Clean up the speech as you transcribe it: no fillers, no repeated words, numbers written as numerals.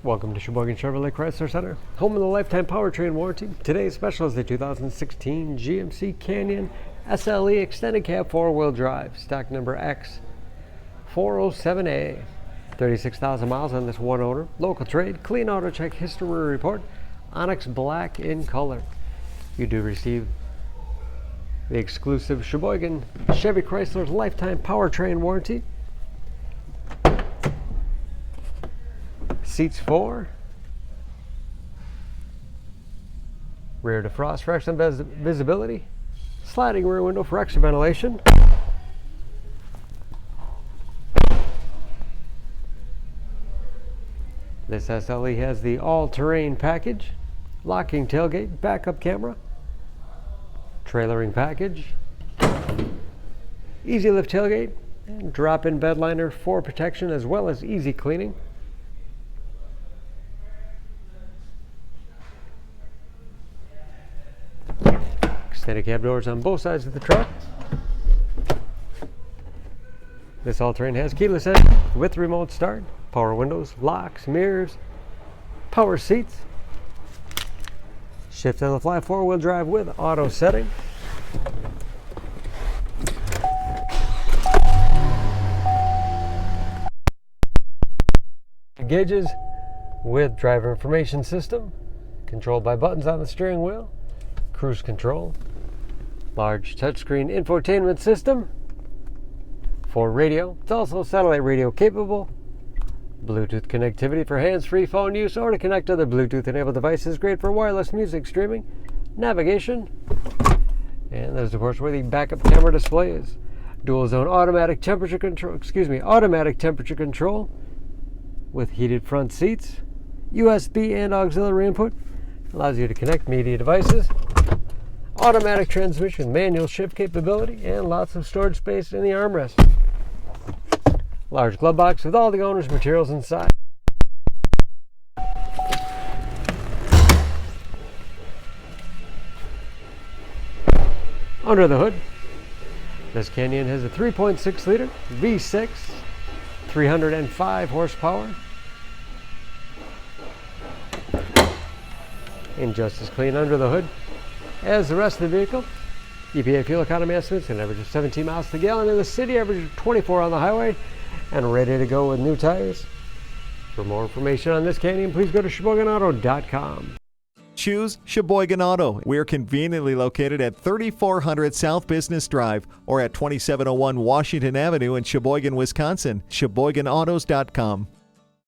Welcome to Sheboygan Chevrolet Chrysler Center, home of the lifetime powertrain warranty. Today's special is the 2016 GMC Canyon SLE extended cab four-wheel drive, stock number X407A. 36,000 miles on this one owner, local trade, clean auto check history report, Onyx black in color. You do receive the exclusive Sheboygan Chevy Chrysler lifetime powertrain warranty. Seats 4, rear defrost for excellent visibility, sliding rear window for extra ventilation, this SLE has the all-terrain package, locking tailgate, backup camera, trailering package, easy lift tailgate, and drop-in bed liner for protection as well as easy cleaning. Extended cab doors on both sides of the truck. This all-terrain has keyless entry with remote start, power windows, locks, mirrors, power seats, shift on the fly four-wheel drive with auto setting. Gauges with driver information system, controlled by buttons on the steering wheel, cruise control, large touchscreen infotainment system for radio. It's also satellite radio capable, Bluetooth connectivity for hands-free phone use or to connect other Bluetooth-enabled devices, great for wireless music streaming, navigation, and there's of course where the backup camera display is. Dual zone automatic temperature control with heated front seats, USB and auxiliary input, allows you to connect media devices, automatic transmission, manual shift capability, and lots of storage space in the armrest. Large glove box with all the owner's materials inside. Under the hood, this Canyon has a 3.6 liter V6, 305 horsepower, and just as clean under the hood as the rest of the vehicle. EPA fuel economy estimates an average of 17 miles per gallon in the city, average of 24 on the highway, and ready to go with new tires. For more information on this Canyon, please go to SheboyganAuto.com. Choose Sheboygan Auto. We're conveniently located at 3400 South Business Drive or at 2701 Washington Avenue in Sheboygan, Wisconsin. SheboyganAutos.com.